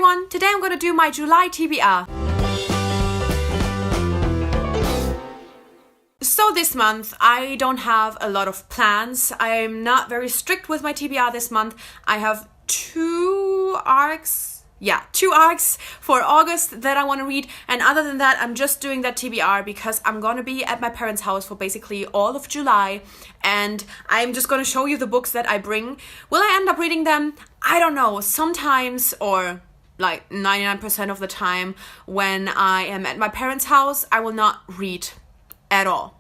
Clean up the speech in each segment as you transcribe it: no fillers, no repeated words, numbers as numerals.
everyone, today I'm gonna do my July TBR. So this month I don't have a lot of plans. I'm not very strict with my TBR this month. I have two arcs for August that I want to read, and other than that I'm just doing that TBR because I'm gonna be at my parents' house for basically all of July, and I'm just gonna show you the books that I bring. Will I end up reading them? I don't know. Sometimes, or like 99% of the time when I am at my parents' house, I will not read at all.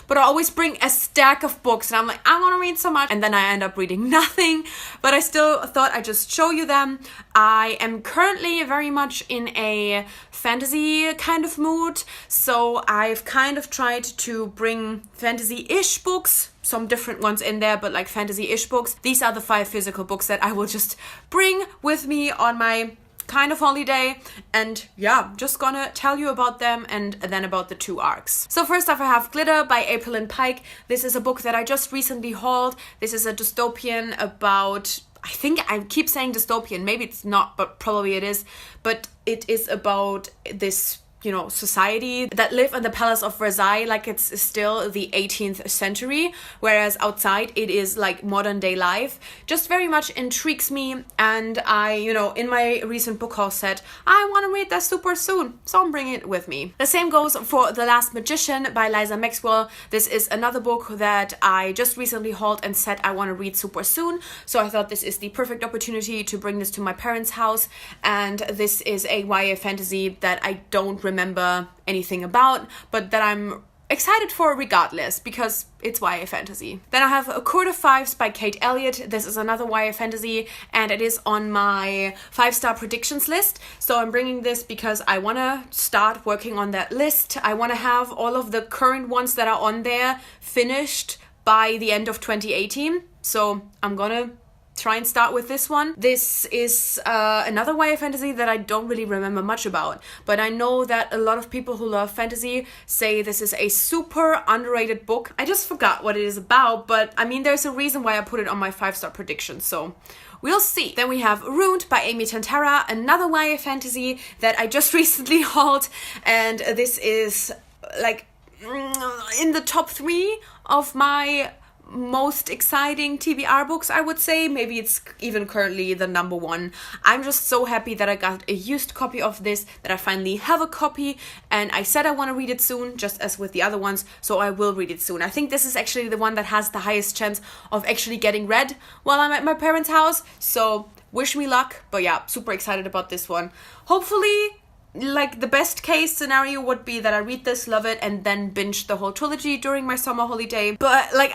But I always bring a stack of books and I'm like, I want to read so much, and then I end up reading nothing, but I still thought I'd just show you them. I am currently very much in a fantasy kind of mood, so I've kind of tried to bring fantasy-ish books, some different ones in there, but like fantasy-ish books. These are the 5 physical books that I will just bring with me on my kind of holiday, and yeah, just gonna tell you about them and then about the 2 arcs. So first off, I have Glitter by April Lynn Pike. This is a book that I just recently hauled. This is a dystopian about, I think I keep saying dystopian, maybe it's not, but probably it is, but it is about this, you know, society that live in the Palace of Versailles like it's still the 18th century, whereas outside it is like modern day life. Just very much intrigues me, and I, you know, in my recent book haul said I want to read that super soon, so I'm bringing it with me. The same goes for The Last Magician by Liza Maxwell. This is another book that I just recently hauled and said I want to read super soon, so I thought this is the perfect opportunity to bring this to my parents' house. And this is a YA fantasy that I don't remember anything about, but that I'm excited for regardless because it's YA fantasy. Then I have A Court of Fives by Kate Elliott. This is another YA fantasy and it is on my 5-star predictions list. So I'm bringing this because I want to start working on that list. I want to have all of the current ones that are on there finished by the end of 2018. So I'm gonna try and start with this one. This is another YA fantasy that I don't really remember much about, but I know that a lot of people who love fantasy say this is a super underrated book. I just forgot what it is about, but I mean, there's a reason why I put it on my 5-star prediction, so we'll see. Then we have Ruined by Amy Tantara, another YA fantasy that I just recently hauled, and this is like in the top 3 of my most exciting TBR books, I would say. Maybe it's even currently the number 1. I'm just so happy that I got a used copy of this, that I finally have a copy, and I said I want to read it soon, just as with the other ones, so I will read it soon. I think this is actually the one that has the highest chance of actually getting read while I'm at my parents' house, so wish me luck. But yeah, super excited about this one. Hopefully, like, the best case scenario would be that I read this, love it, and then binge the whole trilogy during my summer holiday. But like,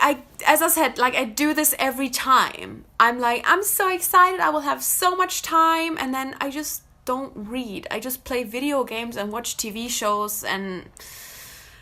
as I said, like, I do this every time. I'm like, I'm so excited, I will have so much time, and then I just don't read. I just play video games and watch TV shows, and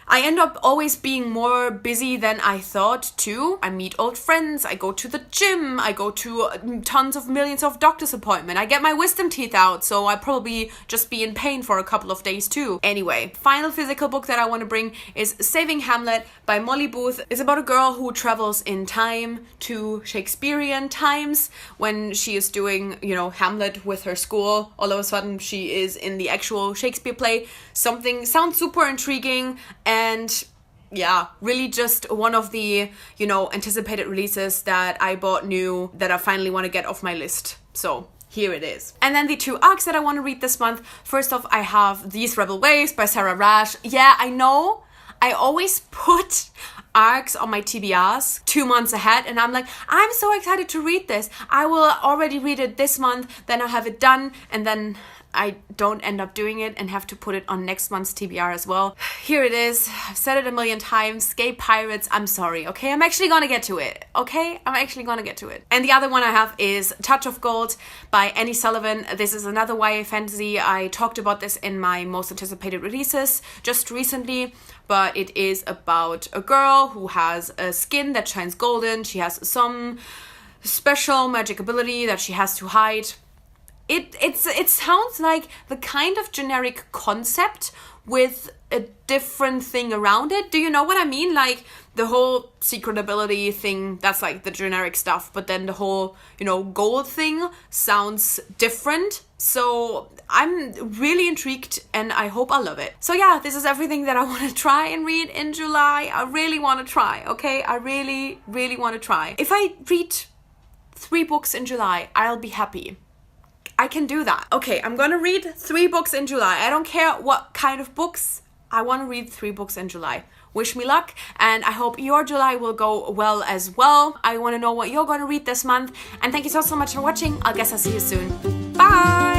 I end up always being more busy than I thought too. I meet old friends, I go to the gym, I go to tons of millions of doctor's appointments, I get my wisdom teeth out, so I probably just be in pain for a couple of days too. Anyway, final physical book that I want to bring is Saving Hamlet by Molly Booth. It's about a girl who travels in time to Shakespearean times when she is doing, you know, Hamlet with her school. All of a sudden she is in the actual Shakespeare play. Something sounds super intriguing, and yeah, really just one of the, you know, anticipated releases that I bought new that I finally want to get off my list. So here it is. And then the 2 arcs that I want to read this month. First off, I have These Rebel Waves by Sarah Rash. Yeah, I know, I always put arcs on my TBRs 2 months ahead, and I'm like, I'm so excited to read this. I will already read it this month, then I'll have it done, and then I don't end up doing it and have to put it on next month's TBR as well. Here it is. I've said it a million times. Gay Pirates. I'm sorry, okay? I'm actually gonna get to it, okay? I'm actually gonna get to it. And the other one I have is Touch of Gold by Annie Sullivan. This is another YA fantasy. I talked about this in my most anticipated releases just recently, but it is about a girl who has a skin that shines golden. She has some special magic ability that she has to hide. It sounds like the kind of generic concept with a different thing around it. Do you know what I mean? Like, the whole secret ability thing, that's like the generic stuff, but then the whole, you know, gold thing sounds different. So I'm really intrigued and I hope I love it. So yeah, this is everything that I want to try and read in July. I really want to try, okay? I really, really want to try. If I read 3 books in July, I'll be happy. I can do that. Okay, I'm gonna read 3 books in July. I don't care what kind of books. I want to read 3 books in July. Wish me luck, and I hope your July will go well as well. I want to know what you're going to read this month, and thank you so much for watching. I guess I'll see you soon. Bye!